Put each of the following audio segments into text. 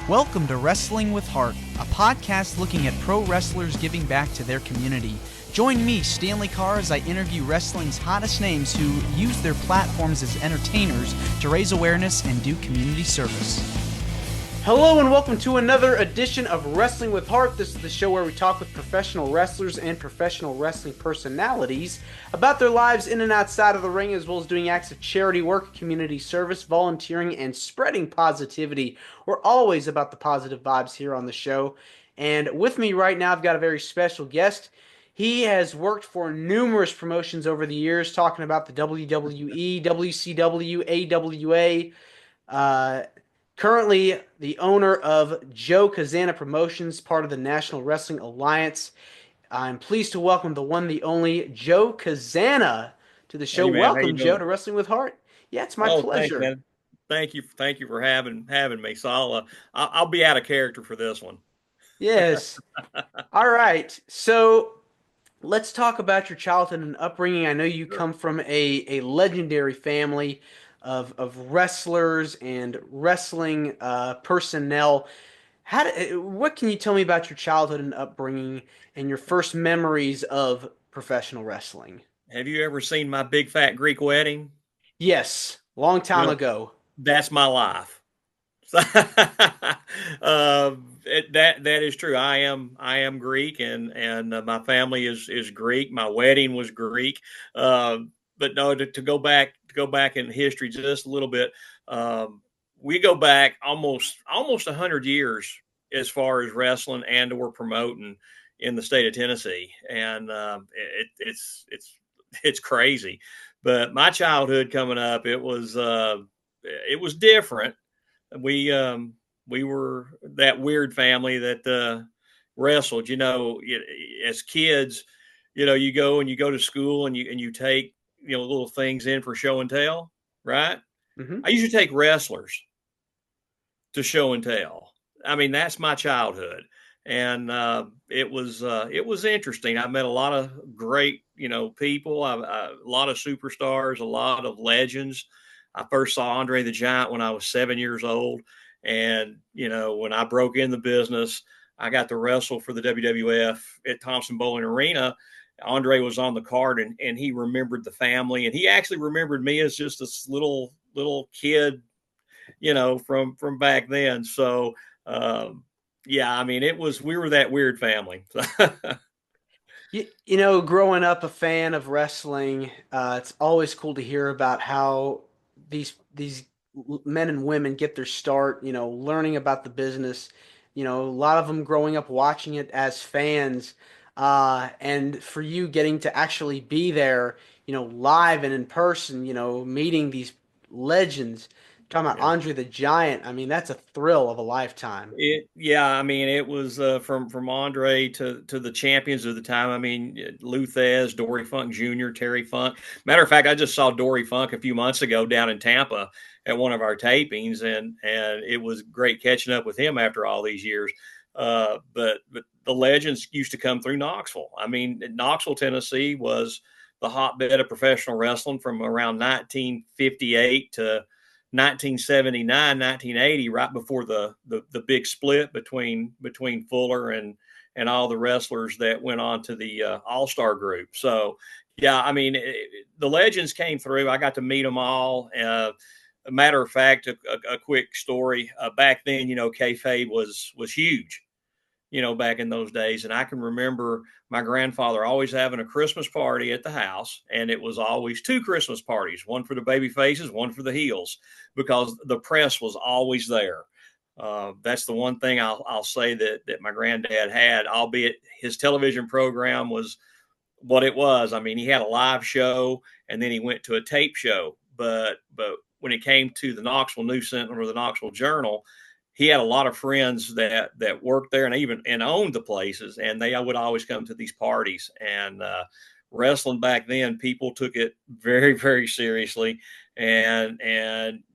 Welcome to Wrestling with Heart, a podcast looking at pro wrestlers giving back to their community. Join me, Stanley Carr, as I interview wrestling's hottest names who use their platforms as entertainers to raise awareness and do community service. Hello and welcome to another edition of Wrestling with Heart. This is the show where we talk with professional wrestlers and professional wrestling personalities about their lives in and outside of the ring, as well as doing acts of charity work, community service, volunteering, and spreading positivity. We're always about the positive vibes here on the show. And with me right now, I've got a very special guest. He has worked for numerous promotions over the years, talking about the WWE, WCW, AWA, currently the owner of Joe Cazana Promotions, part of the National Wrestling Alliance. I'm pleased to welcome the one, the only Joe Cazana to the show. Hey man, how you Welcome, Joe, doing? to Wrestling with Heart. Yeah, it's my Oh, thanks, pleasure. man. Thank you for having me. So I'll be out of character for this one. Yes. All right. So let's talk about your childhood and upbringing. I know you Sure. come from a legendary family of wrestlers and wrestling personnel. What can you tell me about your childhood and upbringing and your first memories of professional wrestling? Have you ever seen my big fat Greek wedding? Yes, long time Well, ago. that's my life. So, that is true. I am Greek, and my family is Greek. My wedding was Greek. Uh, but no, to go back in history just a little bit. Um, we go back almost 100 years as far as wrestling and or promoting in the state of Tennessee, and it's crazy. But my childhood coming up, it was different. We um we were that weird family that wrestled. As kids, you go to school and you take little things in for show and tell, right? Hmm. I used to take wrestlers to show and tell. I mean, that's my childhood, and it was interesting. I met a lot of great people, a lot of superstars, a lot of legends. I first saw Andre the Giant when I was 7 years old, and when I broke in the business, I got to wrestle for the WWF at Thompson Bowling Arena. Andre was on the card, and he remembered the family, and he actually remembered me as just this little kid, from back then. So, um, yeah, I mean, we were that weird family. Growing up a fan of wrestling, it's always cool to hear about how these men and women get their start. Learning about the business. A lot of them growing up watching it as fans, and for you getting to actually be there, live and in person. Meeting these legends. Talking about Yeah. Andre the Giant. I mean, that's a thrill of a lifetime. Yeah, I mean, it was from Andre to the champions of the time. I mean, Lou Thez, Dory Funk Jr., Terry Funk. Matter of fact, I just saw Dory Funk a few months ago down in Tampa at one of our tapings, and it was great catching up with him after all these years. But the legends used to come through Knoxville. I mean, Knoxville, Tennessee was the hotbed of professional wrestling from around 1958 to 1979, 1980, right before the big split between Fuller and all the wrestlers that went on to the All-Star group. So, yeah, I mean, the legends came through. I got to meet them all. A matter of fact, a quick story. Back then, kayfabe was huge, back in those days. And I can remember my grandfather always having a Christmas party at the house, and it was always two Christmas parties, one for the baby faces, one for the heels, because the press was always there. That's the one thing I'll say that my granddad had, albeit his television program was what it was. I mean, he had a live show, and then he went to a tape show. But when it came to the Knoxville News Sentinel or the Knoxville Journal, he had a lot of friends that worked there and even owned the places, and they would always come to these parties. And wrestling back then, people took it very, very seriously, and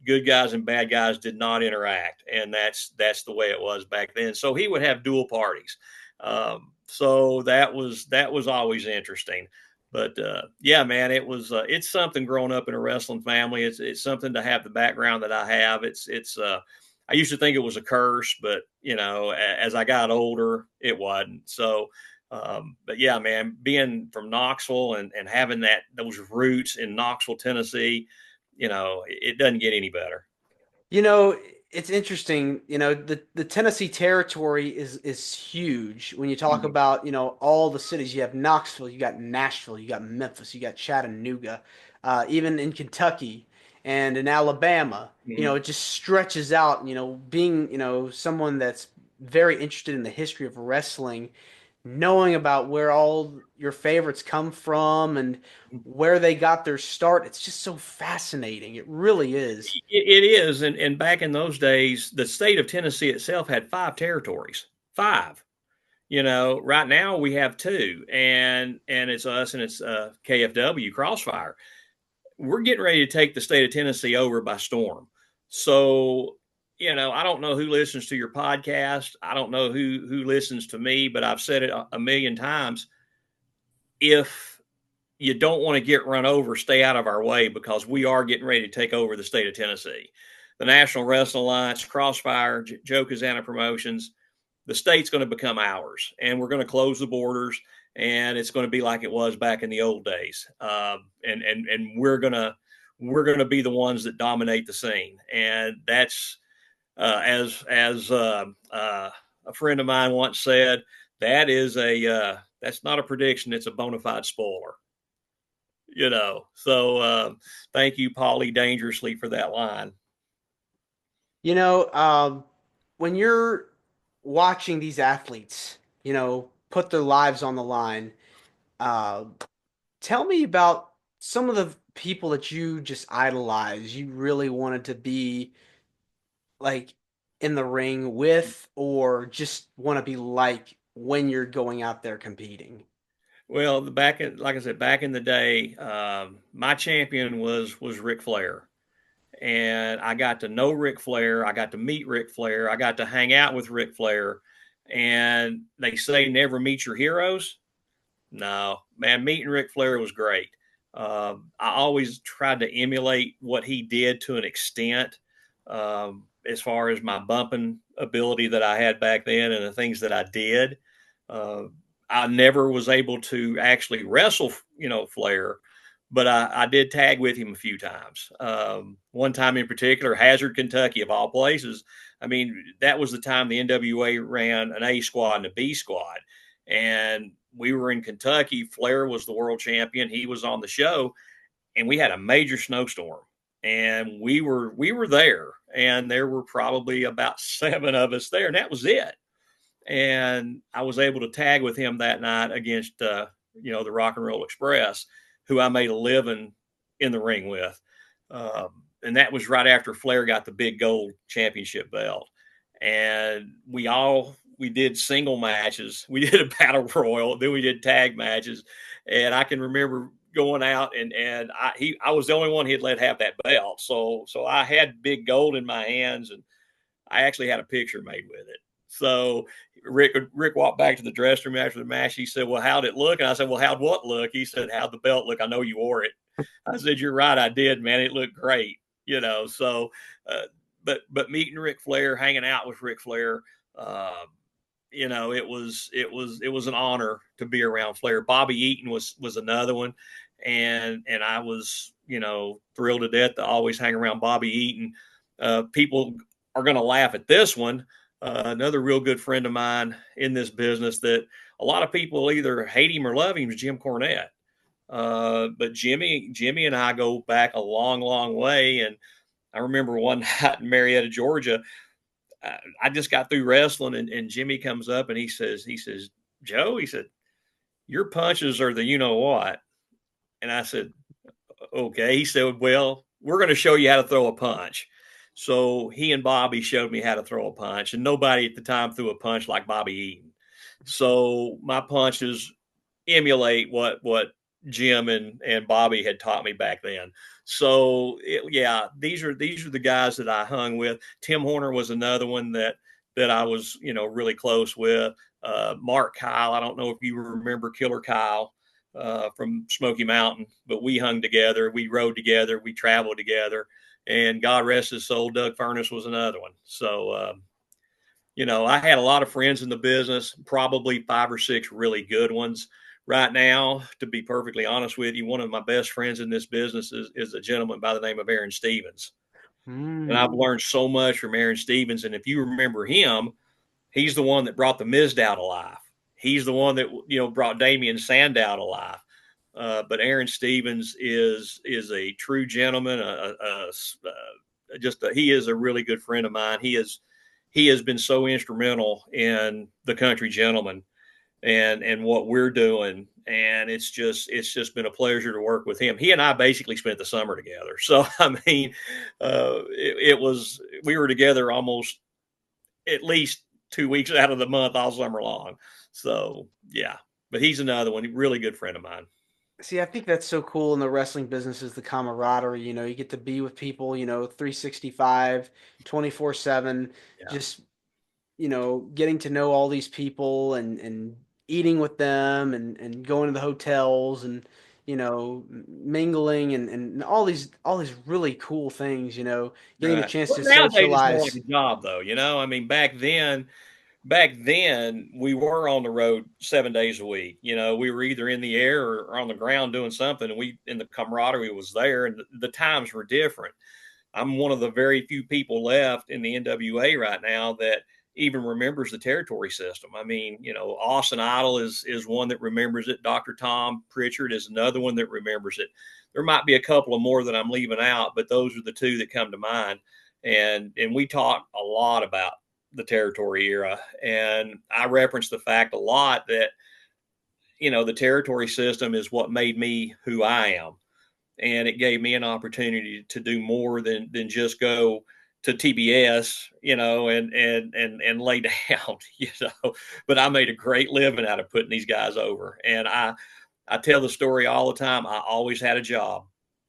good guys and bad guys did not interact, and that's the way it was back then. So he would have dual parties. So that was always interesting. But yeah, man, it's something growing up in a wrestling family. It's something to have the background that I have. I used to think it was a curse, but as I got older, it wasn't. So, but yeah, man, being from Knoxville and having those roots in Knoxville, Tennessee, it doesn't get any better. You know, it's interesting. The Tennessee territory is huge. When you talk Mhm. about, all the cities, you have Knoxville, you got Nashville, you got Memphis, you got Chattanooga, even in Kentucky and in Alabama. Mhm. It just stretches out. Being, someone that's very interested in the history of wrestling, knowing about where all your favorites come from and where they got their start, it's just so fascinating. It really is. It is, and back in those days, the state of Tennessee itself had 5 territories. 5. Right now we have 2, and it's us and it's KFW Crossfire. We're getting ready to take the state of Tennessee over by storm. So, I don't know who listens to your podcast. I don't know who listens to me, but I've said it a million times. If you don't want to get run over, stay out of our way, because we are getting ready to take over the state of Tennessee. The National Wrestling Alliance, Crossfire, Joe Cazana Promotions, the state's going to become ours, and we're going to close the borders, and it's going to be like it was back in the old days. And we're gonna be the ones that dominate the scene, and that's as a friend of mine once said, that's not a prediction; it's a bona fide spoiler. So thank you, Paulie Dangerously, for that line. You know, when you're watching these athletes, put their lives on the line, uh, tell me about some of the people that you just idolize, you really wanted to be like in the ring with, or just want to be like when you're going out there competing. Well, like I said, back in the day, my champion was Ric Flair, and I got to know Ric Flair. I got to meet Ric Flair. I got to hang out with Ric Flair. And they say never meet your heroes. No, man, meeting Ric Flair was great. I always tried to emulate what he did to an extent, as far as my bumping ability that I had back then and the things that I did. Uh, I never was able to actually wrestle, Flair, but I did tag with him a few times. One time in particular, Hazard, Kentucky, of all places. I mean, that was the time the NWA ran an A squad and a B squad. And we were in Kentucky. Flair was the world champion. He was on the show, and we had a major snowstorm. And we were there, and there were probably about 7 of us there, and that was it. And I was able to tag with him that night against the Rock and Roll Express, who I made a living in the ring with. And that was right after Flair got the big gold championship belt. And we did single matches. We did a battle royal, then we did tag matches. And I can remember going out, and I was the only one he'd let have that belt. So I had big gold in my hands, and I actually had a picture made with it. So Rick walked back to the dressing room after the match. He said, "Well, how'd it look?" And I said, "Well, how'd what look?" He said, "How'd the belt look? I know you wore it." I said, "You're right, I did, man. It looked great." So uh, but meeting Ric Flair, hanging out with Ric Flair, uh, it was an honor to be around Flair. Bobby Eaton was another one, and I was thrilled to death to always hang around Bobby Eaton. People are going to laugh at this one. Another real good friend of mine in this business that a lot of people either hate him or love him is Jim Cornette. But Jimmy and I go back a long, long way. And I remember one night in Marietta, Georgia, I just got through wrestling, and Jimmy comes up and he says, "Joe," he said, "your punches are the you know what." And I said, "Okay." He said, "Well, we're going to show you how to throw a punch." So he and Bobby showed me how to throw a punch, and nobody at the time threw a punch like Bobby Eaton. So my punches emulate what Jim and Bobby had taught me back then. So yeah, these are the guys that I hung with. Tim Horner was another one that I was really close with. Mark Kyle, I don't know if you remember Killer Kyle from Smoky Mountain, but we hung together, we rode together, we traveled together, and God rest his soul, Doug Furness was another one. So, I had a lot of friends in the business, probably 5 or 6 really good ones. Right now, to be perfectly honest with you, one of my best friends in this business is a gentleman by the name of Aaron Stevens. And I've Mm. learned so much from Aaron Stevens. And if you remember him, he's the one that brought the Mizdow to life. He's the one that brought Damian Sandow to life. But Aaron Stevens is a true gentleman. He is a really good friend of mine. He has been so instrumental in the Country Gentleman and what we're doing. And it's just been a pleasure to work with him. He and I basically spent the summer together. So I mean, we were together almost at least 2 weeks out of the month all summer long. So yeah, but he's another one, really good friend of mine. See, I think that's so cool in the wrestling business is the camaraderie. You get to be with people, 365, 24/7, Yeah. just, getting to know all these people and eating with them and going to the hotels and, mingling and all these really cool things, getting a Right. chance Well, to nowadays it's more like socialize. a job, though. I mean, back then we were on the road 7 days a week. We were either in the air or on the ground doing something, and the camaraderie was there, and the times were different. I'm one of the very few people left in the NWA right now that even remembers the territory system. I mean, Austin Idol is one that remembers it. Dr. Tom Pritchard is another one that remembers it. There might be a couple of more that I'm leaving out, but those are the two that come to mind. And we talk a lot about the territory era, and I reference the fact a lot that the territory system is what made me who I am, and it gave me an opportunity to do more than just go to TBS, and lay down, But I made a great living out of putting these guys over, and I tell the story all the time. I always had a job.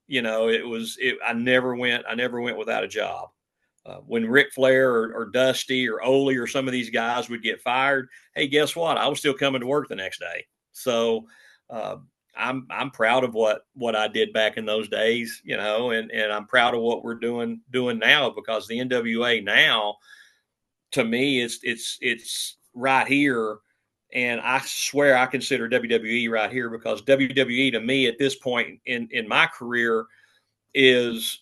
I never went without a job. When Ric Flair or Dusty or Ole or some of these guys would get fired, hey, guess what? I was still coming to work the next day. So uh, I'm proud of what I did back in those days, and I'm proud of what we're doing now, because the NWA now, to me, it's right here. And I swear I consider WWE right here, because WWE to me at this point in my career is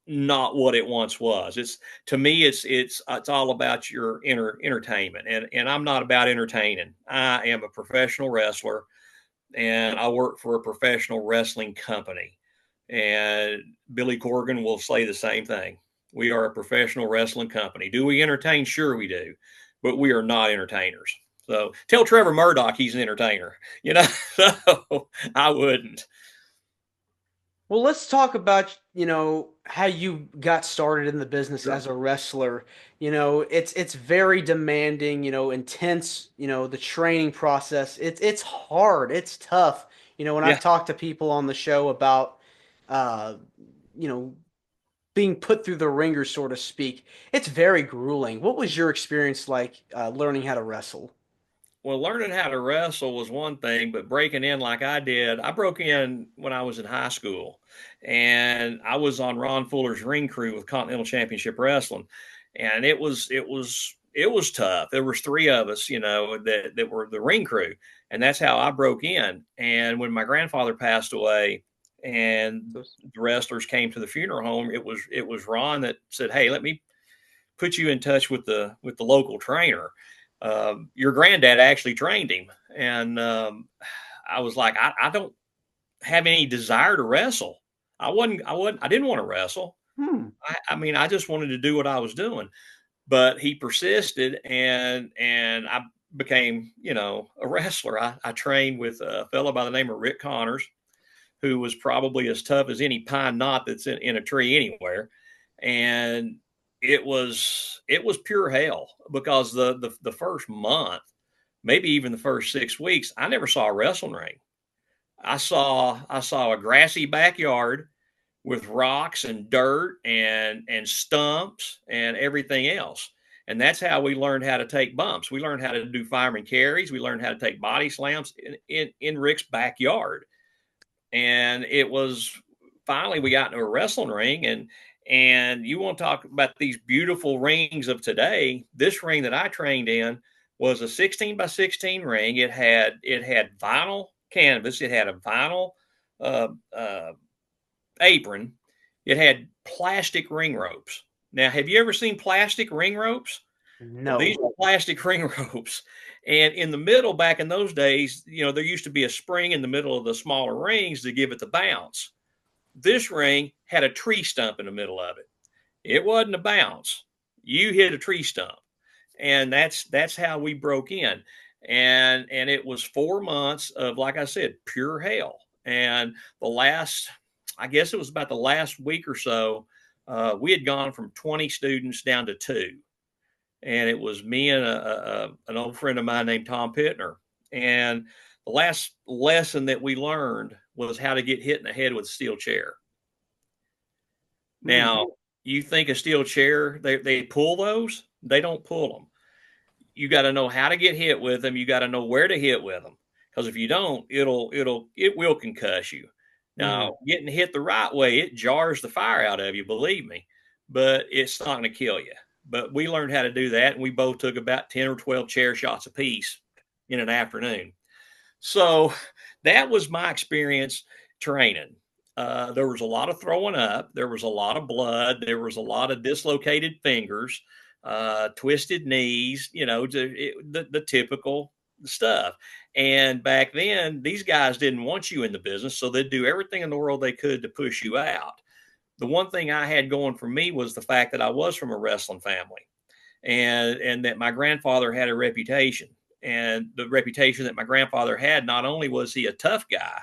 not what it once was. It's To me, it's all about your entertainment, and I'm not about entertaining. I am a professional wrestler, and I work for a professional wrestling company. And Billy Corgan will say the same thing. We are a professional wrestling company. Do we entertain? Sure, we do, but we are not entertainers. So tell Trevor Murdoch he's an entertainer. So I wouldn't. Well, let's talk about, how you got started in the business Sure. as a wrestler. It's very demanding, intense, the training process. It's hard. It's tough. When Yeah. I've talked to people on the show about uh, you know, being put through the ringer, so to speak, it's very grueling. What was your experience like learning how to wrestle? Well, learning how to wrestle was one thing, but breaking in like I did, I broke in when I was in high school, and I was on Ron Fuller's ring crew with Continental Championship Wrestling, and it was tough. There was 3 of us, that were the ring crew, and that's how I broke in. And when my grandfather passed away, and the wrestlers came to the funeral home, it was Ron that said, "Hey, let me put you in touch with the local trainer. Your granddad actually trained him." And I was like, I don't have any desire to wrestle. I didn't want to wrestle. Hmm. I mean, I just wanted to do what I was doing. But he persisted, and I became, a wrestler. I trained with a fellow by the name of Rick Connors, who was probably as tough as any pine knot that's in a tree anywhere. And it was pure hell, because the first month, maybe even the first 6 weeks, I never saw a wrestling ring. I saw a grassy backyard with rocks and dirt and stumps and everything else. And that's how we learned how to take bumps. We learned how to do fireman carries. We learned how to take body slams in Rick's backyard. And it was finally we got into a wrestling ring, and you want to talk about these beautiful rings of today. This ring that I trained in was a 16 by 16 ring. It had vinyl canvas. It had a vinyl uh, uh, apron. It had plastic ring ropes. Now, have you ever seen plastic ring ropes? Well, No. these are plastic ring ropes. And in the middle, back in those days, there used to be a spring in the middle of the smaller rings to give it the bounce. This ring had a tree stump in the middle of it. It wasn't a bounce. You hit a tree stump. And that's how we broke in. And it was 4 months of, like I said, pure hell. And I guess it was about the last week or so, we had gone from 20 students down to 2, and it was me and an old friend of mine named Tom Pittner. And the last lesson that we learned was how to get hit in the head with a steel chair. Now, you think a steel chair, they pull those? They don't pull them. You got to know how to get hit with them. You got to know where to hit with them, because if you don't, it will concuss you. Now, getting hit the right way, it jars the fire out of you, believe me, but it's not going to kill you. But we learned how to do that, and we both took about 10 or 12 chair shots apiece in an afternoon. So that was my experience training. There was a lot of throwing up. There was a lot of blood. There was a lot of dislocated fingers, twisted knees, the typical stuff. And back then, these guys didn't want you in the business, so they'd do everything in the world they could to push you out. The one thing I had going for me was the fact that I was from a wrestling family, and that my grandfather had a reputation. And the reputation that my grandfather had, not only was he a tough guy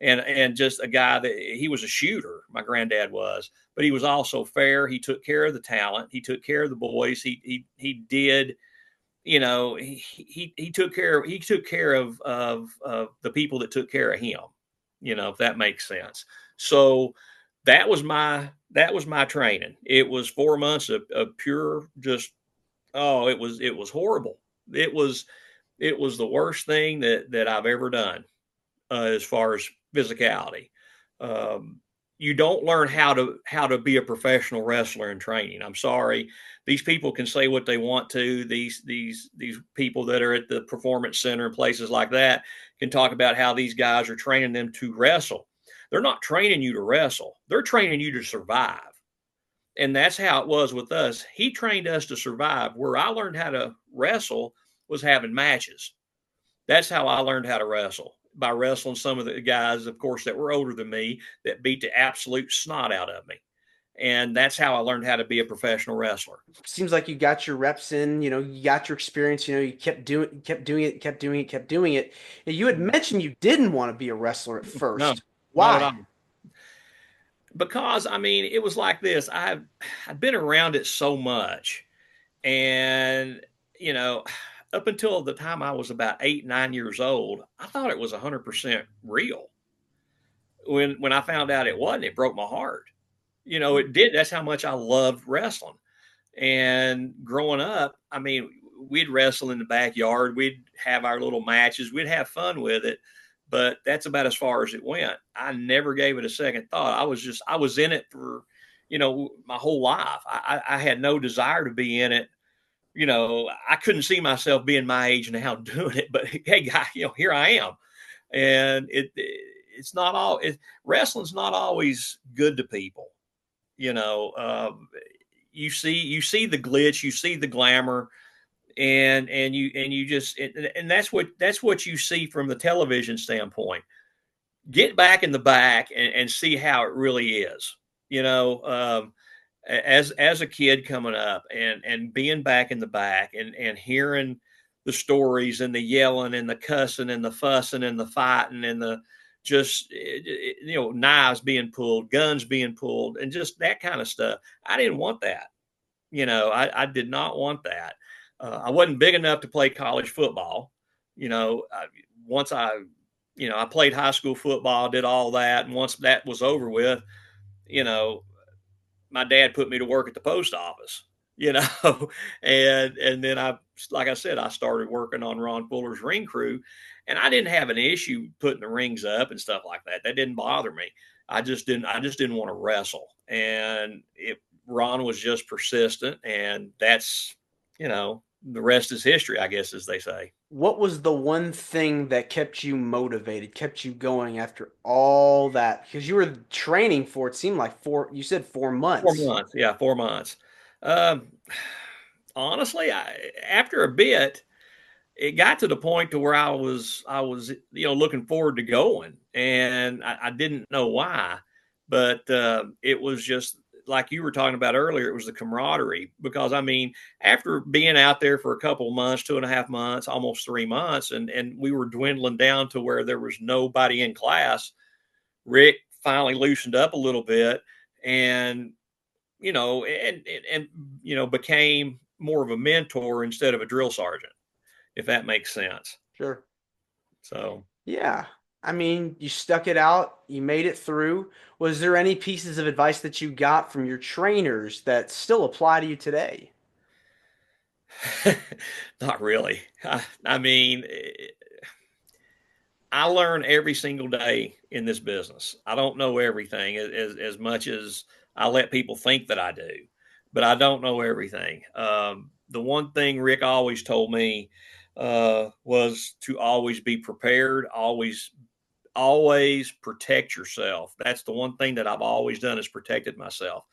and just a guy that he was a shooter, my granddad was, but he was also fair. He took care of the talent. He took care of the boys. He did, he took care of the people that took care of him, if that makes sense. So that was my training. It was 4 months of pure, just, oh, it was horrible. It was the worst thing that I've ever done, as far as physicality. Um, you don't learn how to be a professional wrestler in training. I'm sorry. These people can say what they want to. These people that are at the performance center and places like that can talk about how these guys are training them to wrestle. They're not training you to wrestle. They're training you to survive. And that's how it was with us. He trained us to survive. Where I learned how to wrestle was having matches. That's how I learned how to wrestle, by wrestling some of the guys, of course, that were older than me, that beat the absolute snot out of me. And that's how I learned how to be a professional wrestler. Seems like you got your reps in, you got your experience, you kept doing it, kept doing it, kept doing it. And you had mentioned you didn't want to be a wrestler at No, first. not at Why? all. Because I mean, it was like this. I've been around it so much, and you know, up until the time I was about 8, 9 years old, I thought it was 100% real. When I found out it wasn't, it broke my heart. It did. That's how much I loved wrestling. And growing up, I mean, we'd wrestle in the backyard. We'd have our little matches. We'd have fun with it. But that's about as far as it went. I never gave it a second thought. I was in it for, my whole life. I had no desire to be in it. I couldn't see myself being my age now doing it. But hey, guy, here I am. And it's not all, wrestling's not always good to people. You know, you see the glitch, you see the glamour, and you just, and that's what you see from the television standpoint. Get back in the back and see how it really is. As a kid coming up and being back in the back and hearing the stories and the yelling and the cussing and the fussing and the fighting and the just knives being pulled, guns being pulled, and just that kind of stuff. I didn't want that. I did not want that. I wasn't big enough to play college football. Once I played high school football, did all that, and once that was over with, you know, my dad put me to work at the post office. You know, and then like I said, I started working on Ron Fuller's ring crew, and I didn't have an issue putting the rings up and stuff like that. That didn't bother me. I just didn't want to wrestle. And Ron was just persistent, and that's, the rest is history, I guess, as they say. What was the one thing that kept you motivated, kept you going after all that? Because you were training for, it seemed like you said 4 months. 4 months. Yeah, 4 months. Um, honestly, after a bit, it got to the point to where I was looking forward to going, and I didn't know why, but it was just like you were talking about earlier. It was the camaraderie, because I mean, after being out there for a couple of months, 2.5 months, almost 3 months, and we were dwindling down to where there was nobody in class. Rick finally loosened up a little bit, and became more of a mentor instead of a drill sergeant, if that makes sense. Sure. So Yeah. I mean, you stuck it out, you made it through. Was there any pieces of advice that you got from your trainers that still apply to you today? not really. I mean, I learn every single day in this business. I don't know everything as much as I let people think that I do, but I don't know everything. The one thing Rick always told me was to always be prepared, always protect yourself. That's the one thing that I've always done, is protected myself.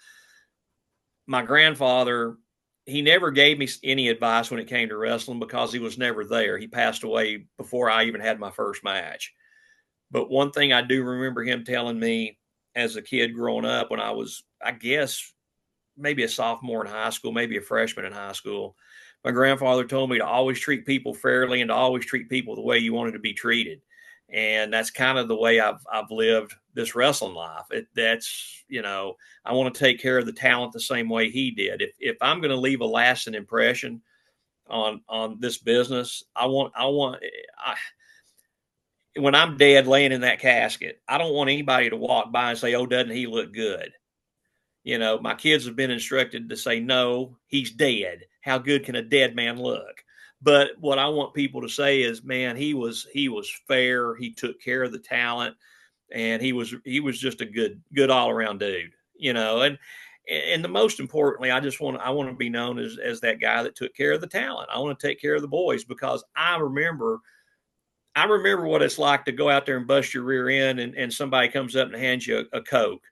My grandfather, he never gave me any advice when it came to wrestling, because he was never there. He passed away before I even had my first match. But one thing I do remember him telling me as a kid growing up, when I was, I guess, maybe a sophomore in high school, maybe a freshman in high school, my grandfather told me to always treat people fairly and to always treat people the way you wanted to be treated. And that's kind of the way I've lived this wrestling life. I want to take care of the talent the same way he did. If I'm going to leave a lasting impression on this business, when I'm dead laying in that casket, I don't want anybody to walk by and say, "Oh, doesn't he look good?" My kids have been instructed to say, "No, he's dead. How good can a dead man look?" But what I want people to say is, "Man, he was fair. He took care of the talent, and he was just a good all around dude." And the most importantly, I want to be known as that guy that took care of the talent. I want to take care of the boys, because I remember what it's like to go out there and bust your rear end, and somebody comes up and hands you a Coke,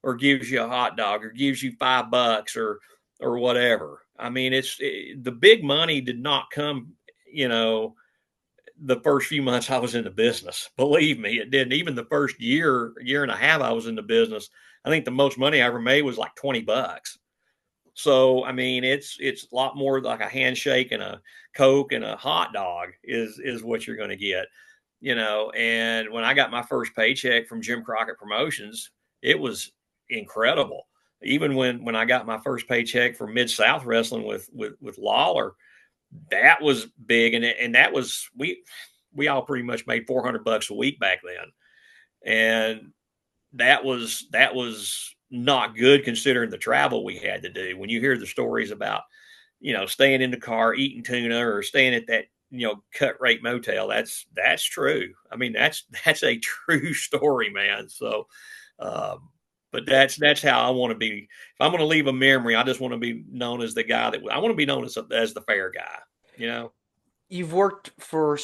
or gives you a hot dog, or gives you $5, or whatever. I mean, the big money did not come, you know, the first few months I was in the business. Believe me, it didn't. Even the first year and a half I was in the business, I think the most money I ever made was like $20. So I mean, it's a lot more like a handshake and a Coke and a hot dog is what you're going to get. And when I got my first paycheck from Jim Crockett Promotions, it was incredible. Even when I got my first paycheck from Mid South Wrestling with Lawler, that was big, and that was we all pretty much made $400 a week back then, and that was not good considering the travel we had to do. When you hear the stories about staying in the car eating tuna, or staying at that cut rate motel, that's true. I mean, that's a true story, man. So but that's how I want to be. If I'm going to leave a memory, I just want to be known as the guy that I want to be known as the fair guy. You know. You've worked for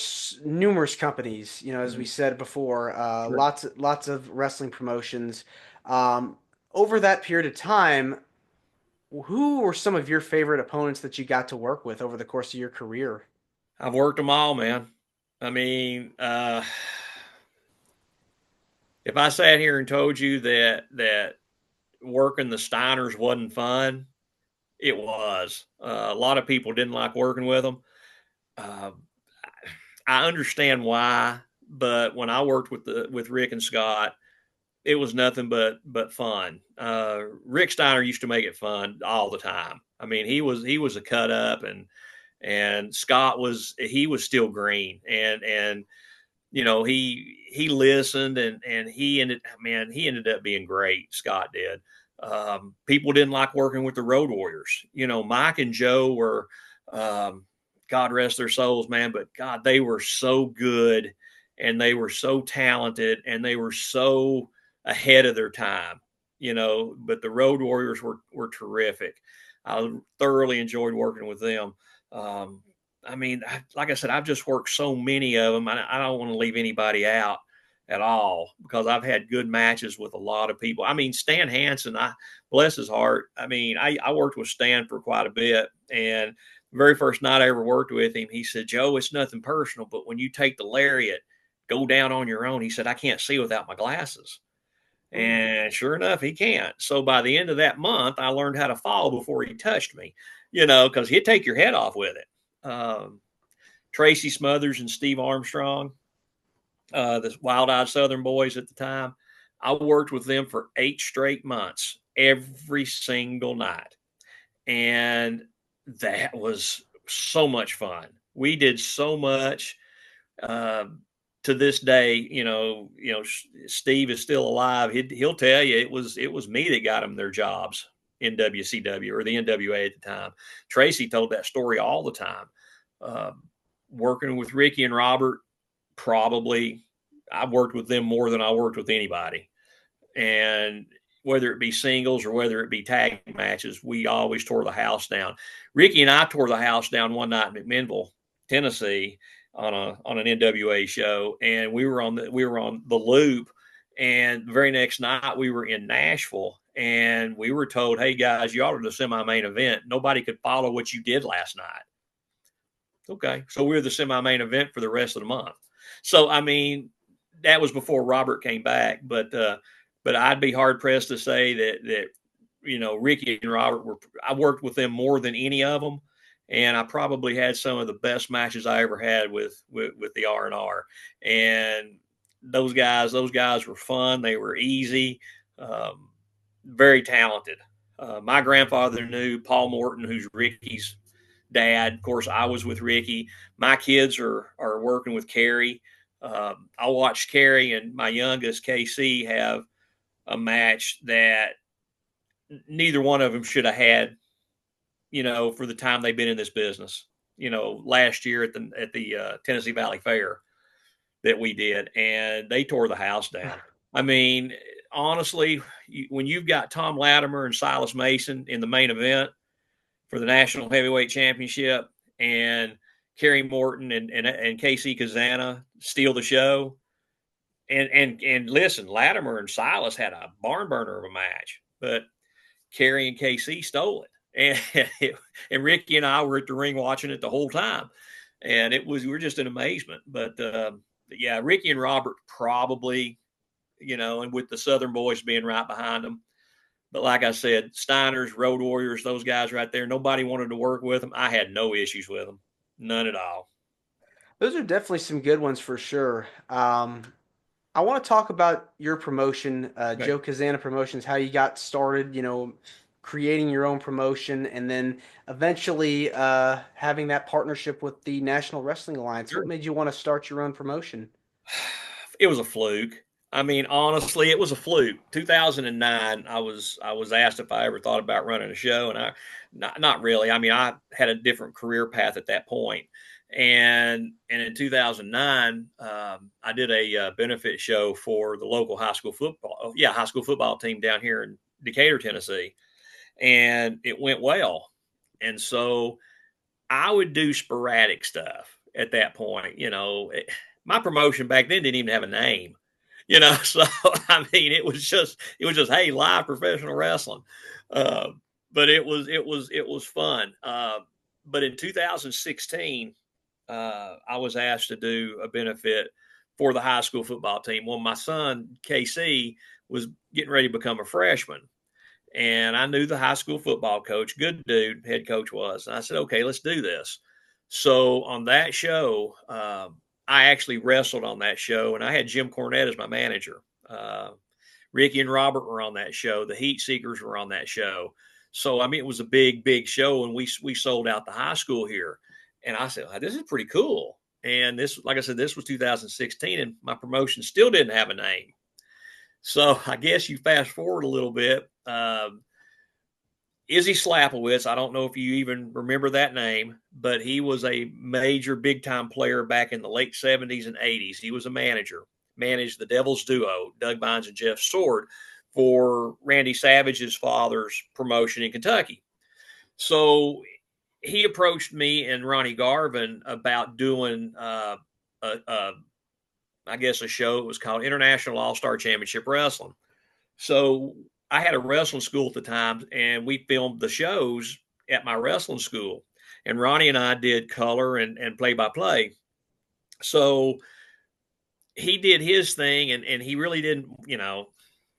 numerous companies, as we Mhm. said before, Sure. lots of wrestling promotions. Um, Over that period of time, who were some of your favorite opponents that you got to work with over the course of your career? I've worked them all, man. I mean, if I sat here and told you that working the Steiners wasn't fun, it was. A lot of people didn't like working with them. Uh, I understand why, but when I worked with Rick and Scott, it was nothing but fun. Rick Steiner used to make it fun all the time. I mean, he was a cut up, and Scott he was still green, and he listened, and he ended up being great. Scott did. People didn't like working with the Road Warriors. Mike and Joe were, um, God rest their souls, man, but God, they were so good, and they were so talented, and they were so ahead of their time, but the Road Warriors were terrific. I thoroughly enjoyed working with them. I mean, like I said, I've just worked so many of them. I don't want to leave anybody out at all because I've had good matches with a lot of people. I mean, Stan Hansen, bless his heart. I mean, I worked with Stan for quite a bit, and the very first night I ever worked with him, he said, "Joe, it's nothing personal, but when you take the lariat, go down on your own." He said, "I can't see without my glasses." And sure enough, he can't. So by the end of that month, I learned how to fall before he touched me, because he'd take your head off with it. Tracy Smothers and Steve Armstrong, the Wild Eyed Southern Boys at the time, I worked with them for 8 straight months, every single night. And that was so much fun. We did so much. To this day, Steve is still alive. He'll tell you it was me that got them their jobs in WCW or the NWA at the time. Tracy told that story all the time. Working with Ricky and Robert, probably I've worked with them more than I worked with anybody. And whether it be singles or whether it be tag matches, we always tore the house down. Ricky and I tore the house down one night in McMinnville, Tennessee, on an NWA show, and we were on the loop. And the very next night we were in Nashville, and we were told, "Hey guys, you are the semi-main event. Nobody could follow what you did last night." Okay, so we were the semi-main event for the rest of the month. So I mean, that was before Robert came back, but I'd be hard pressed to say that Ricky and Robert I worked with them more than any of them, and I probably had some of the best matches I ever had with the R&R. And those guys were fun. They were easy, very talented. My grandfather knew Paul Morton, who's Ricky's dad. Of course, I was with Ricky. My kids are working with Kerry. I watched Kerry and my youngest KC have a match that neither one of them should have had, for the time they've been in this business. Last year at the Tennessee Valley Fair that we did, and they tore the house down. I mean, honestly, when you've got Tom Latimer and Silas Mason in the main event for the National Heavyweight Championship, and Kerry Morton and KC Cazana steal the show, and listen, Latimer and Silas had a barn burner of a match, but Kerry and KC stole it. And Ricky and I were at the ring watching it the whole time. And we were just in amazement. But yeah, Ricky and Robert probably, and with the Southern Boys being right behind them. But like I said, Steiners, Road Warriors, those guys right there, nobody wanted to work with them. I had no issues with them. None at all. Those are definitely some good ones for sure. I want to talk about your promotion, Okay. Joe Cazana Promotions, how you got started, creating your own promotion, and then eventually having that partnership with the National Wrestling Alliance. Sure. What made you want to start your own promotion? It was a fluke. I mean, honestly, it was a fluke. 2009, I was asked if I ever thought about running a show, and I not really. I mean, I had a different career path at that point. And in 2009, I did a benefit show for the local high school football team down here in Decatur, Tennessee, and it went well. And so I would do sporadic stuff at that point. My promotion back then didn't even have a name. So I mean, it was just hey, live professional wrestling. But it was fun. But in 2016, I was asked to do a benefit for the high school football team. Well, my son KC was getting ready to become a freshman, and I knew the high school football coach, good dude, head coach was. And I said, okay, let's do this. So on that show, I actually wrestled on that show, and I had Jim Cornette as my manager. Ricky and Robert were on that show. The Heat Seekers were on that show. So, I mean, it was a big, big show, and we sold out the high school here. And I said, this is pretty cool. And this, like I said, this was 2016, and my promotion still didn't have a name. So I guess you fast forward a little bit. Izzy Slapowitz, I don't know if you even remember that name, but he was a major big-time player back in the late 70s and 80s. He was a manager. managed the Devil's Duo, Doug Bynes and Jeff Sword, for Randy Savage's father's promotion in Kentucky. So he approached me and Ronnie Garvin about doing I guess a show. It was called International All-Star Championship Wrestling. So I had a wrestling school at the time, and we filmed the shows at my wrestling school. And Ronnie and I did color and play-by-play. So he did his thing, and he really didn't,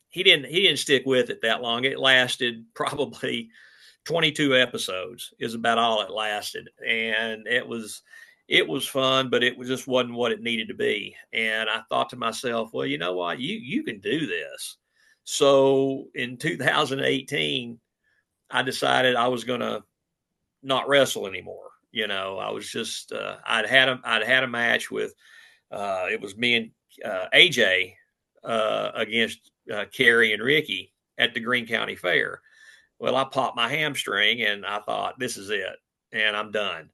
he didn't stick with it that long. It lasted probably 22 episodes is about all it lasted. And it was fun, but it just wasn't what it needed to be. And I thought to myself, well, you know what? You can do this. So in 2018, I decided I was going to not wrestle anymore. I was just, I'd had a match with, it was me and AJ against Kerry and Ricky at the Greene County Fair. Well, I popped my hamstring and I thought, this is it, and I'm done.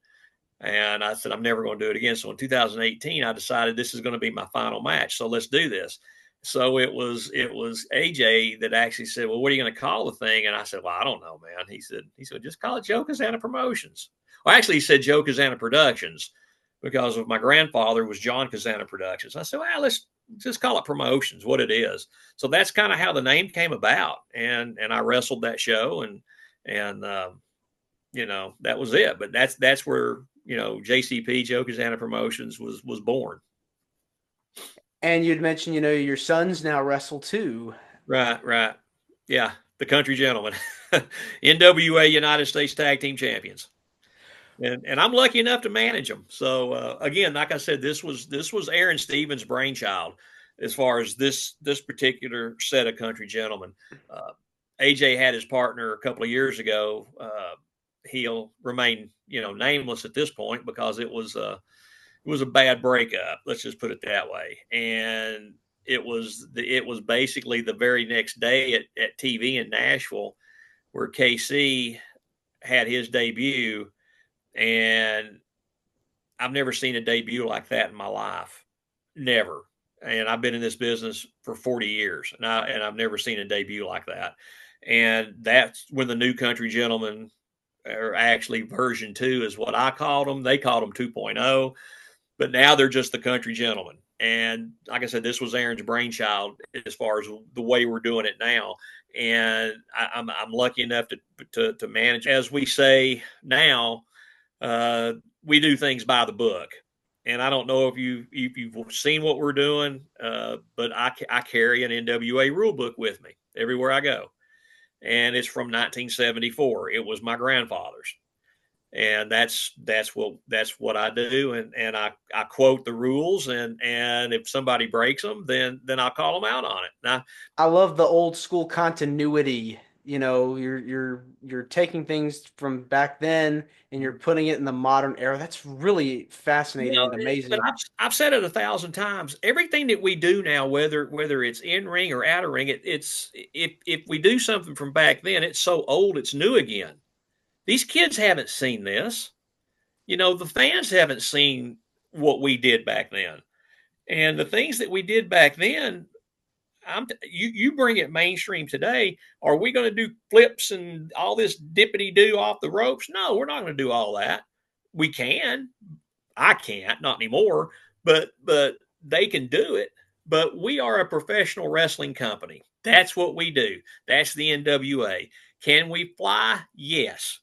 And I said, I'm never going to do it again. So in 2018, I decided this is going to be my final match. So let's do this. So it was AJ that actually said, well, what are you going to call the thing? And I said, well, I don't know, man. He said, just call it Joe Cazana Promotions. Well, actually, he said Joe Cazana Productions because of my grandfather was John Cazana Productions. I said, well, let's just call it Promotions, what it is. So that's kind of how the name came about. And I wrestled that show and that was it. But that's where, JCP, Joe Cazana Promotions was born. And you'd mentioned, your sons now wrestle too. Right. Yeah. The Country Gentlemen, NWA United States Tag Team Champions. And I'm lucky enough to manage them. So again, like I said, this was Aaron Stevens' brainchild as far as this particular set of Country Gentlemen. AJ had his partner a couple of years ago. He'll remain, nameless at this point because it was a bad breakup. Let's just put it that way. And it was basically the very next day at TV in Nashville where KC had his debut. And I've never seen a debut like that in my life. Never. And I've been in this business for 40 years and I've never seen a debut like that. And that's when the New Country Gentlemen, or actually version 2 is what I called them. They called them 2.0, but now they're just the Country Gentlemen. And like I said, this was Aaron's brainchild as far as the way we're doing it now. And I'm lucky enough to manage, as we say now, we do things by the book. And I don't know if you've seen what we're doing, but I carry an NWA rule book with me everywhere I go. And it's from 1974. It was my grandfather's. And that's what I do. And I quote the rules, and if somebody breaks them, then I'll call them out on it. Now, I love the old school continuity. You're taking things from back then and you're putting it in the modern era. That's really fascinating and amazing. But I've said it 1,000 times. Everything that we do now, whether it's in ring or out of ring, it's if we do something from back then, it's so old it's new again. These kids haven't seen this. The fans haven't seen what we did back then. And the things that we did back then, you bring it mainstream today. Are we going to do flips and all this dippity-doo off the ropes? No, we're not going to do all that. We can. I can't, not anymore, but they can do it. But we are a professional wrestling company. That's what we do. That's the NWA. Can we fly? Yes.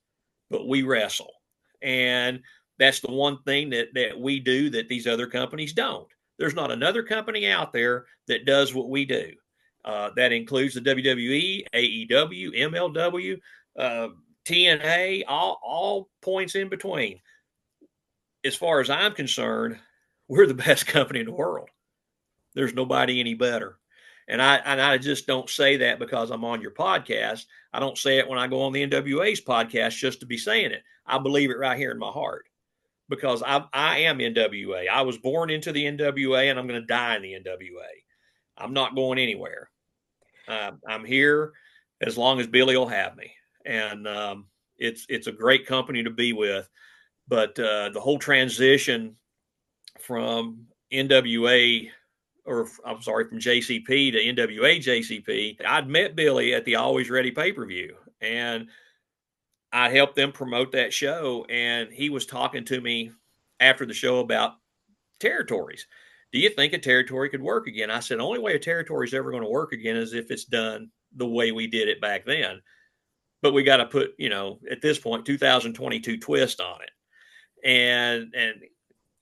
But we wrestle. And that's the one thing that we do that these other companies don't. There's not another company out there that does what we do. That includes the WWE, AEW, MLW, TNA, all points in between. As far as I'm concerned, we're the best company in the world. There's nobody any better. And I just don't say that because I'm on your podcast. I don't say it when I go on the NWA's podcast just to be saying it. I believe it right here in my heart because I am NWA. I was born into the NWA and I'm going to die in the NWA. I'm not going anywhere. I'm here as long as Billy will have me. And it's a great company to be with. But the whole transition from NWA or I'm sorry, from JCP to NWA JCP, I'd met Billy at the Always Ready pay-per-view, and I helped them promote that show. And he was talking to me after the show about territories. Do you think a territory could work again? I said, only way a territory is ever going to work again is if it's done the way we did it back then. But we got to put, at this point, 2022 twist on it. And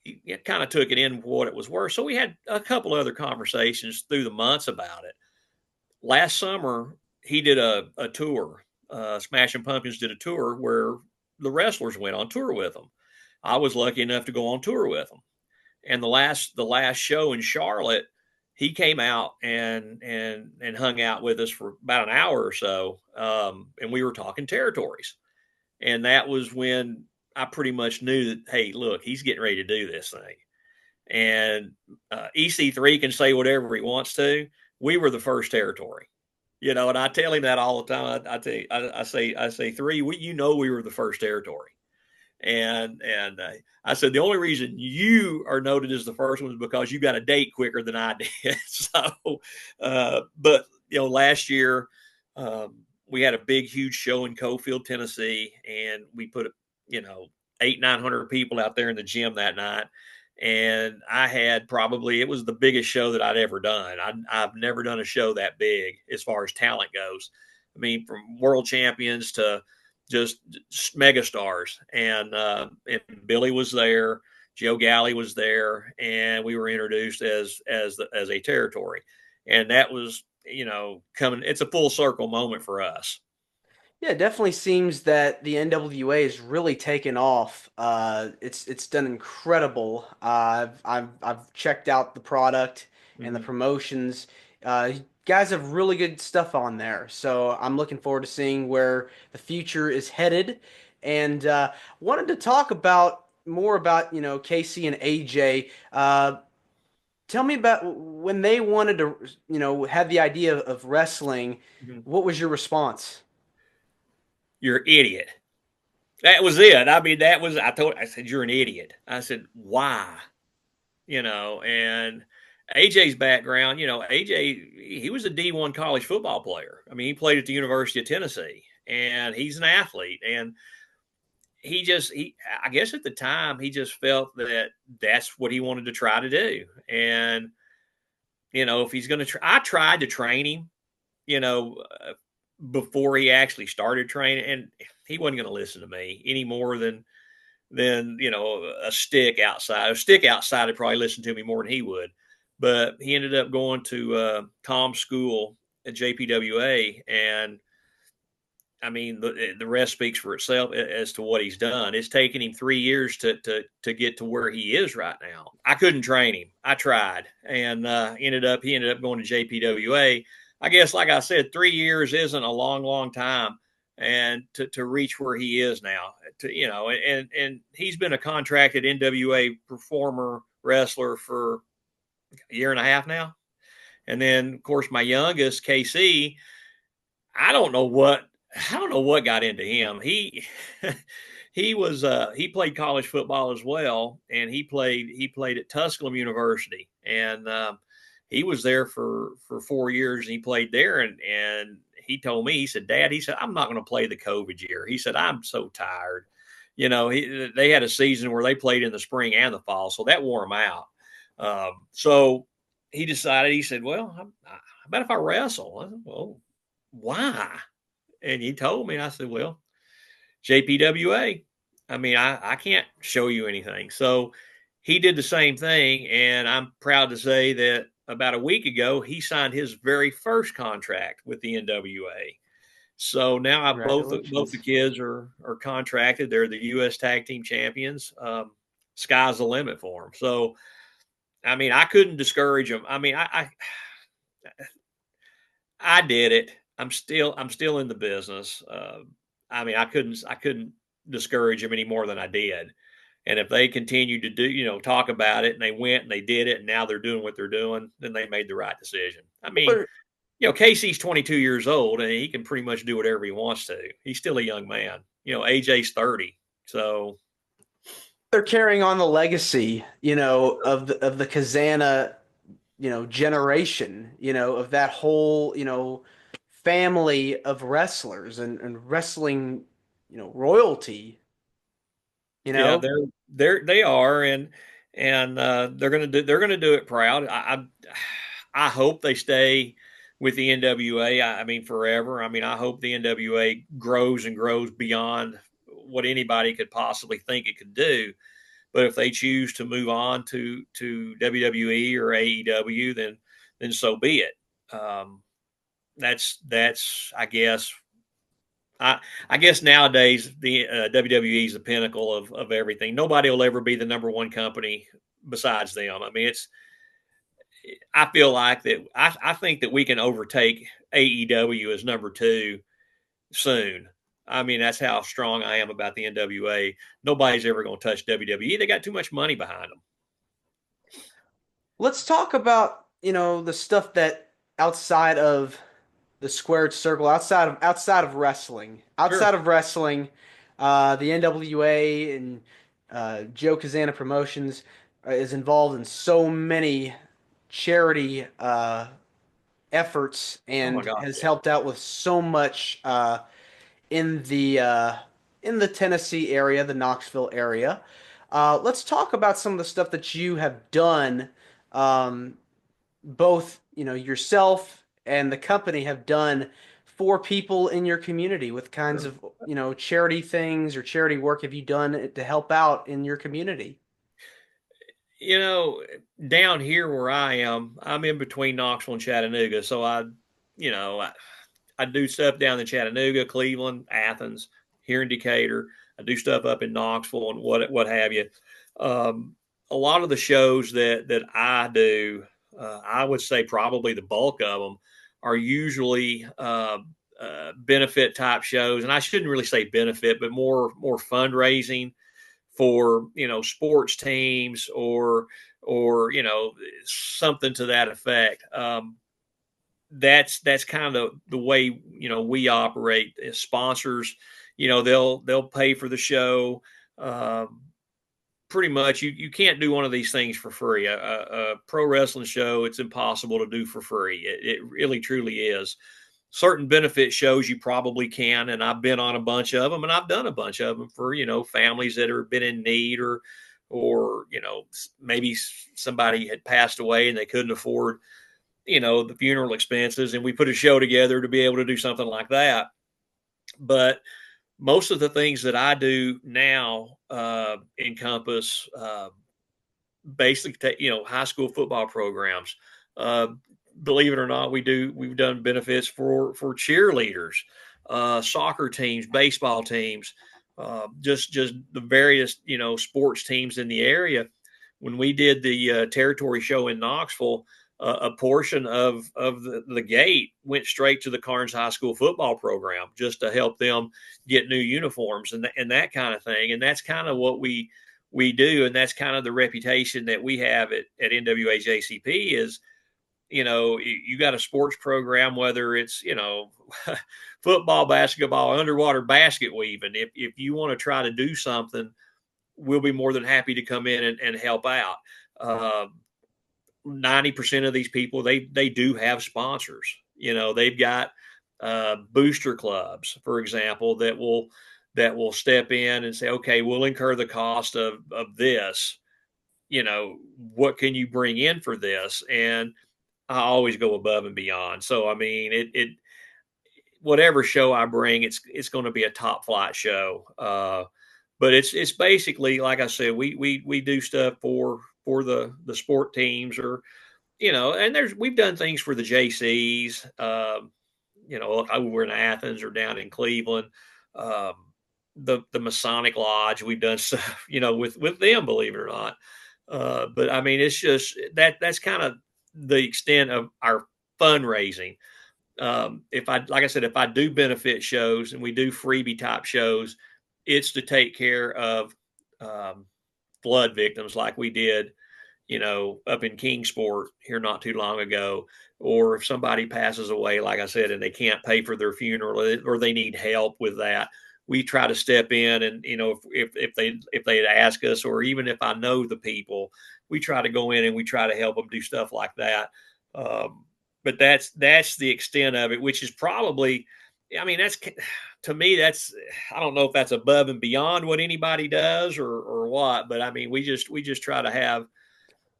he kind of took it in for what it was worth. So we had a couple other conversations through the months about it. Last summer, he did a tour. Smashing Pumpkins did a tour where the wrestlers went on tour with them. I was lucky enough to go on tour with them. And the last show in Charlotte, he came out and hung out with us for about an hour or so, and we were talking territories. And that was when I pretty much knew that, hey, look, he's getting ready to do this thing. And EC3 can say whatever he wants to. We were the first territory, and I tell him that all the time. I say, three, we were the first territory. And I said, the only reason you are noted as the first one is because you got a date quicker than I did. So, but last year we had a big, huge show in Cofield, Tennessee, and we put 800-900 people out there in the gym that night. And I had it was the biggest show that I'd ever done. I've never done a show that big as far as talent goes. I mean, from world champions to just megastars. And Billy was there, Joe Galley was there, and we were introduced as a territory. And that was, coming. It's a full circle moment for us. Yeah, it definitely seems that the NWA has really taken off. It's done incredible. I've checked out the product and the promotions. You guys have really good stuff on there, so I'm looking forward to seeing where the future is headed. And wanted to talk about more about Casey and AJ. Tell me about when they wanted to had the idea of wrestling. What was your response? You're an idiot. That was it. I mean, I said, you're an idiot. I said, why? And AJ's background, AJ, he was a D1 college football player. I mean, he played at the University of Tennessee, and he's an athlete. And I guess at the time, he just felt that that's what he wanted to try to do. And, if he's going to try, I tried to train him, before he actually started training, and he wasn't going to listen to me any more than a stick outside. A stick outside would probably listen to me more than he would. But he ended up going to Tom's school at JPWA, and I mean the rest speaks for itself as to what he's done. It's taken him 3 years to get to where he is right now. I couldn't train him. I tried, and he ended up going to JPWA. I guess, like I said, 3 years isn't a long time, and to reach where he is now, and he's been a contracted NWA performer wrestler for a year and a half now. And then, of course, my youngest, KC, I don't know what got into him. He he played college football as well, and he played at Tusculum University, and he was there for 4 years, and he played there. And he told me, he said, Dad, he said, I'm not going to play the COVID year. He said, I'm so tired. They had a season where they played in the spring and the fall, so that wore him out. So he decided, he said, well, how about if I wrestle? I said, well, why? And he told me, and I said, well, JPWA. I mean, I can't show you anything. So he did the same thing. And I'm proud to say that about a week ago, he signed his very first contract with the NWA. So now both the kids are contracted. They're the U.S. Tag Team Champions. Sky's the limit for them. So, I mean, I couldn't discourage them. I mean, I did it. I'm still in the business. I mean, I couldn't discourage them any more than I did. And if they continued to do, talk about it, and they went and they did it, and now they're doing what they're doing, then they made the right decision. I mean, Casey's 22 years old, and he can pretty much do whatever he wants to. He's still a young man. AJ's 30. So they're carrying on the legacy, of the Cazana generation, of that whole, family of wrestlers and wrestling, royalty, you Yeah, know. they are, and they're gonna do it proud. I hope they stay with the NWA. I mean, forever. I mean, I hope the NWA grows and grows beyond what anybody could possibly think it could do. But if they choose to move on to WWE or AEW, then so be it. Um, that's I guess nowadays the WWE is the pinnacle of everything. Nobody will ever be the number one company besides them. I mean, I feel like that. I think that we can overtake AEW as number two soon. I mean, that's how strong I am about the NWA. Nobody's ever going to touch WWE. They got too much money behind them. Let's talk about, the stuff that outside of the squared circle, outside of wrestling. Sure. Outside of wrestling, the NWA and Joe Cazana Promotions is involved in so many charity efforts Oh my and God. has Yeah. helped out with so much in the uh, in the Tennessee area, the Knoxville area. Let's talk about some of the stuff that you have done. Um, Both, yourself and the company have done for people in your community. With kinds Sure. of, charity things or charity work have you done to help out in your community? You know, down here where I am, I'm in between Knoxville and Chattanooga. So you know, I do stuff down in Chattanooga, Cleveland, Athens, here in Decatur. I do stuff up in Knoxville and what have you. Um, a lot of the shows that I do, I would say probably the bulk of them are usually benefit type shows, and I shouldn't really say benefit, but more fundraising for sports teams or something to that effect. That's kind of the way we operate as sponsors. They'll pay for the show. Um, Pretty much, you can't do one of these things for free. A pro wrestling show, it's impossible to do for free. It really truly is. Certain benefit shows you probably can, and I've been on a bunch of them, and I've done a bunch of them for families that have been in need, or maybe somebody had passed away and they couldn't afford the funeral expenses, and we put a show together to be able to do something like that. But most of the things that I do now encompass basically high school football programs. Uh, Believe it or not, we've done benefits for cheerleaders, soccer teams, baseball teams, just the various sports teams in the area. When we did the territory show in Knoxville, a portion of the gate went straight to the Carnes High School football program just to help them get new uniforms and that kind of thing. And that's kind of what we do, and that's kind of the reputation that we have at NWAJCP is, you got a sports program, whether it's, football, basketball, underwater basket weaving. If you want to try to do something, we'll be more than happy to come in and help out. 90% of these people, they do have sponsors. They've got booster clubs, for example, that will step in and say, okay, we'll incur the cost of this. What can you bring in for this? And I always go above and beyond. So I mean, it whatever show I bring, it's going to be a top flight show. But it's basically like I said, we do stuff for the sport teams, or and we've done things for the JCs. Over in Athens or down in Cleveland. Um, the Masonic Lodge, we've done stuff, with them, believe it or not. But I mean, it's just that's kind of the extent of our fundraising. If I, like I said, if I do benefit shows and we do freebie type shows, it's to take care of um, flood victims like we did, up in Kingsport here not too long ago. Or if somebody passes away, like I said, and they can't pay for their funeral or they need help with that, we try to step in, and if they'd ask us, or even if I know the people, we try to go in and we try to help them do stuff like that. But that's the extent of it, which is probably, I mean, that's, to me, that's, I don't know if that's above and beyond what anybody does or what, but I mean, we just try to have,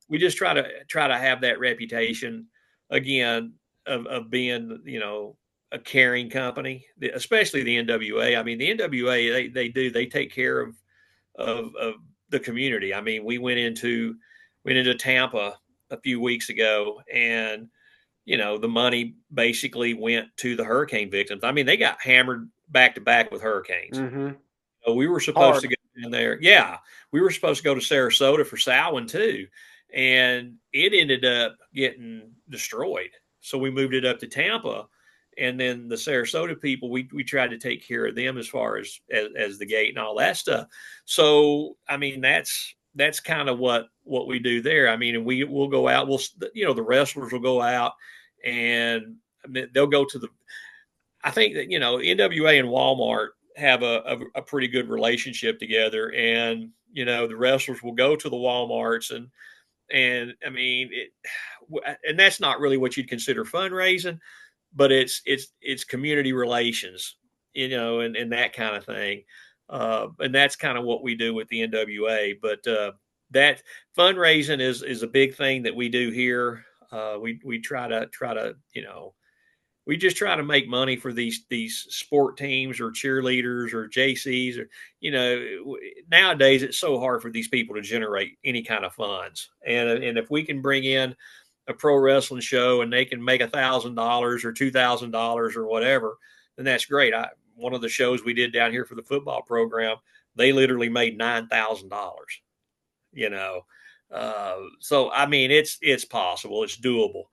we just try to have that reputation again of being, a caring company, especially the NWA. I mean, the NWA, they take care of the community. I mean, we went into Tampa a few weeks ago, and the money basically went to the hurricane victims. I mean, they got hammered back to back with hurricanes. Mm-hmm. We were supposed to Hard. go in there. Yeah, we were supposed to go to Sarasota for Samhain too, and it ended up getting destroyed. So we moved it up to Tampa, and then the Sarasota people, we tried to take care of them as far as the gate and all that stuff. So I mean, that's kind of what we do there. I mean, and we'll go out. The wrestlers will go out, and they'll go to the. I think that NWA and Walmart have a pretty good relationship together, and the wrestlers will go to the Walmarts, and I mean and that's not really what you'd consider fundraising, but it's community relations, and that kind of thing, and that's kind of what we do with the NWA. But that fundraising is a big thing that we do here. We try to we just try to make money for these sport teams or cheerleaders or JCs, or nowadays it's so hard for these people to generate any kind of funds, and if we can bring in a pro wrestling show and they can make $1,000 or $2,000 or whatever, then that's great. One of the shows we did down here for the football program, they literally made $9,000. So I mean, it's possible, it's doable.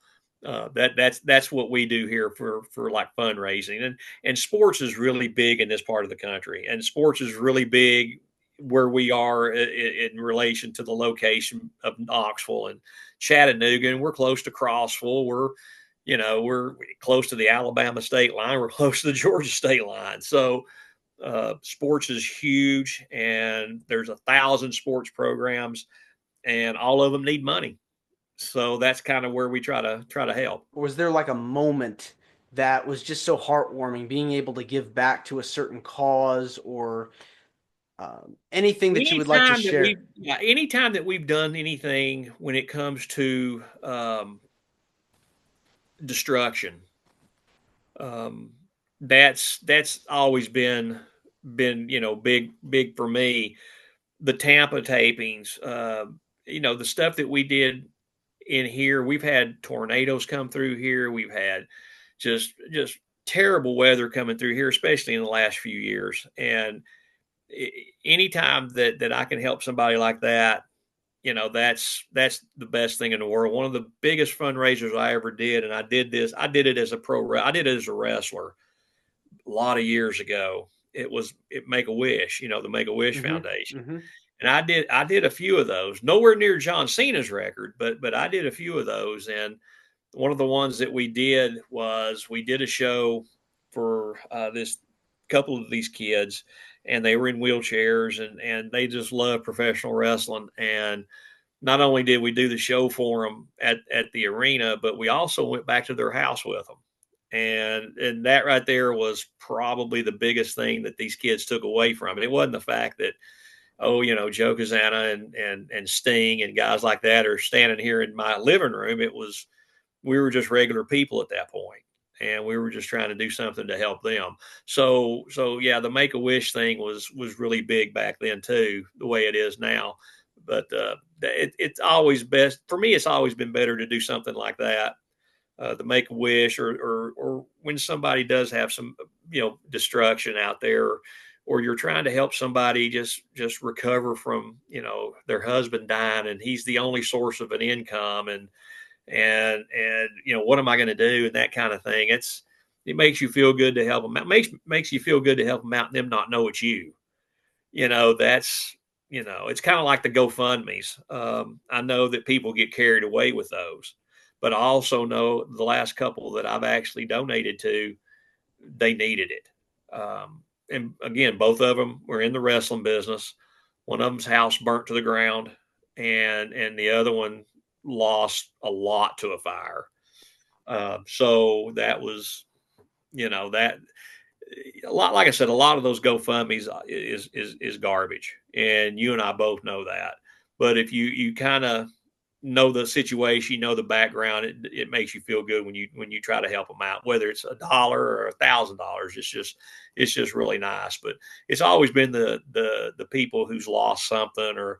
That's what we do here for like fundraising, and sports is really big in this part of the country, and sports is really big where we are in relation to the location of Knoxville and Chattanooga, and we're close to Crossville. We're close to the Alabama state line. We're close to the Georgia state line. So sports is huge, and there's 1,000 sports programs, and all of them need money. So that's kind of where we try to help. Or was there like a moment that was just so heartwarming, being able to give back to a certain cause, or anything that you would like to share? Anytime that we've done anything when it comes to destruction, um, that's always been big for me. The Tampa tapings, the stuff that we did in here, we've had tornadoes come through here. We've had just terrible weather coming through here, especially in the last few years. And anytime that I can help somebody like that, that's the best thing in the world. One of the biggest fundraisers I ever did, and I did it as I did it as a wrestler a lot of years ago. It Make a Wish, the Make a Wish Foundation. Mm-hmm. And I did a few of those, nowhere near John Cena's record, but I did a few of those. And one of the ones that we did was we did a show for this couple of these kids, and they were in wheelchairs, and they just love professional wrestling. And not only did we do the show for them at the arena, but we also went back to their house with them. And that right there was probably the biggest thing that these kids took away from it. It wasn't the fact that, Joe Cazana and Sting and guys like that are standing here in my living room. We were just regular people at that point, and we were just trying to do something to help them. So yeah, the Make a Wish thing was really big back then too, the way it is now. But it's always best for me. It's always been better to do something like that, the Make a Wish, or when somebody does have some destruction out there, or you're trying to help somebody just recover from their husband dying, and he's the only source of an income, and what am I going to do, and that kind of thing. It makes you feel good to help them out. Makes you feel good to help them out and them not know it's you. That's it's kind of like the GoFundMe's. I know that people get carried away with those, but I also know the last couple that I've actually donated to, they needed it. and again, both of them were in the wrestling business. One of them's house burnt to the ground, and the other one lost a lot to a fire. So that was, that a lot. Like I said, a lot of those GoFundmes is garbage, and you and I both know that. But if you kind of know the situation, you know the background, it makes you feel good when you try to help them out, whether it's $1 or $1,000. It's just really nice. But it's always been the people who's lost something, or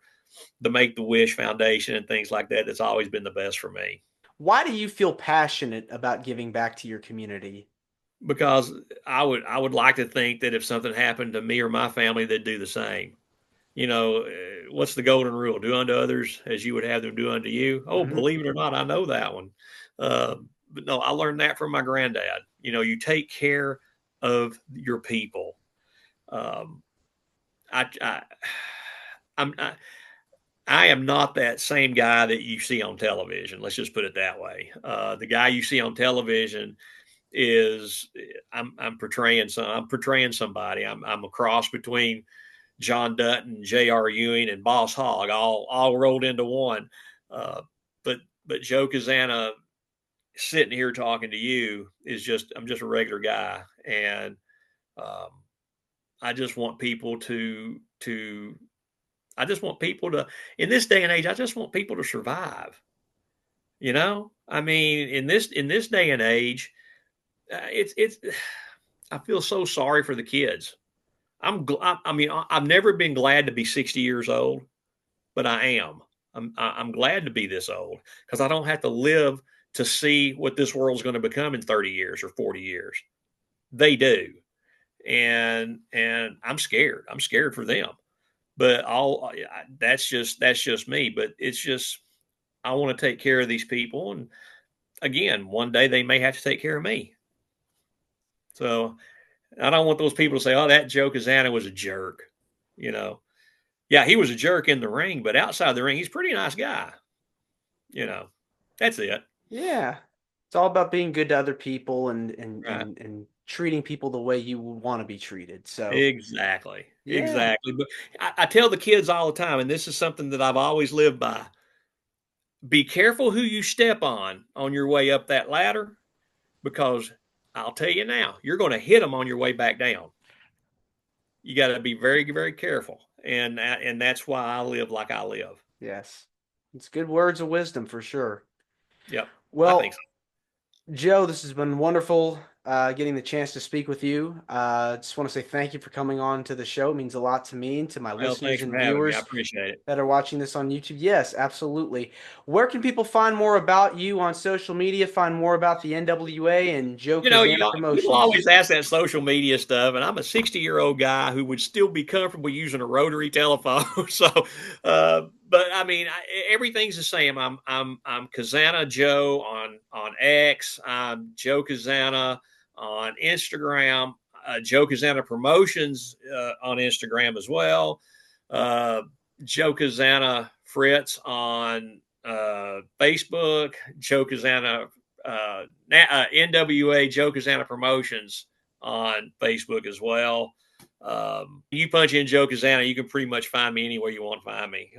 the Make the Wish Foundation and things like that. That's always been the best for me. Why do you feel passionate about giving back to your community? Because I would like to think that if something happened to me or my family, they'd do the same. What's the golden rule? Do unto others as you would have them do unto you. Oh, believe it or not, I know that one. But no, I learned that from my granddad. You take care of your people. I am not that same guy that you see on television. Let's just put it that way. The guy you see on television is I'm portraying somebody. I'm a cross between John Dutton, J.R. Ewing, and Boss Hogg, all rolled into one. But Joe Cazana sitting here talking to you I'm just a regular guy, and I just want people to in this day and age, I just want people to survive. I mean, in this day and age, it's I feel so sorry for the kids. I've never been glad to be 60 years old, but I am. I'm glad to be this old because I don't have to live to see what this world's going to become in 30 years or 40 years. They do. And I'm scared. I'm scared for them. But that's just me. But it's just, I want to take care of these people. And again, one day they may have to take care of me. So I don't want those people to say, oh, that Joe Cazana was a jerk. Yeah, he was a jerk in the ring, but outside the ring, he's a pretty nice guy. That's it. Yeah. It's all about being good to other people and Right. and treating people the way you would want to be treated. So Exactly. yeah. Exactly. But I tell the kids all the time, and this is something that I've always lived by. Be careful who you step on your way up that ladder, because I'll tell you now, you're going to hit them on your way back down. You got to be very, very careful. And that's why I live like I live. Yes. It's good words of wisdom for sure. Yep. Well, I think so. Joe, this has been wonderful getting the chance to speak with you. Just want to say thank you for coming on to the show. It means a lot to me and to my listeners Thanks and for having me. viewers I appreciate it. that are watching this on YouTube. Yes, absolutely. Where can people find more about you on social media, find more about the NWA and Joe Cazana Promotions? People always ask that social media stuff, and I'm a 60-year-old guy who would still be comfortable using a rotary telephone. So, but I mean, everything's the same. I'm Cazana Joe on X. I'm Joe Cazana on Instagram. Joe Cazana Promotions on Instagram as well. Joe Cazana Fritz on Facebook. Joe Cazana NWA Joe Cazana Promotions on Facebook as well. You punch in Joe Cazana, you can pretty much find me anywhere you want to find me.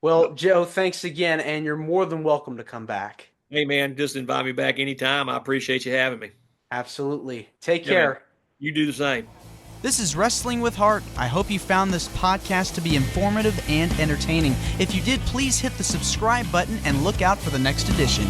Well, Joe, thanks again, and you're more than welcome to come back. Hey, man, just invite me back anytime. I appreciate you having me. Absolutely. Take Yeah, care. man. You do the same. This is Wrestling with Heart. I hope you found this podcast to be informative and entertaining. If you did, please hit the subscribe button and look out for the next edition.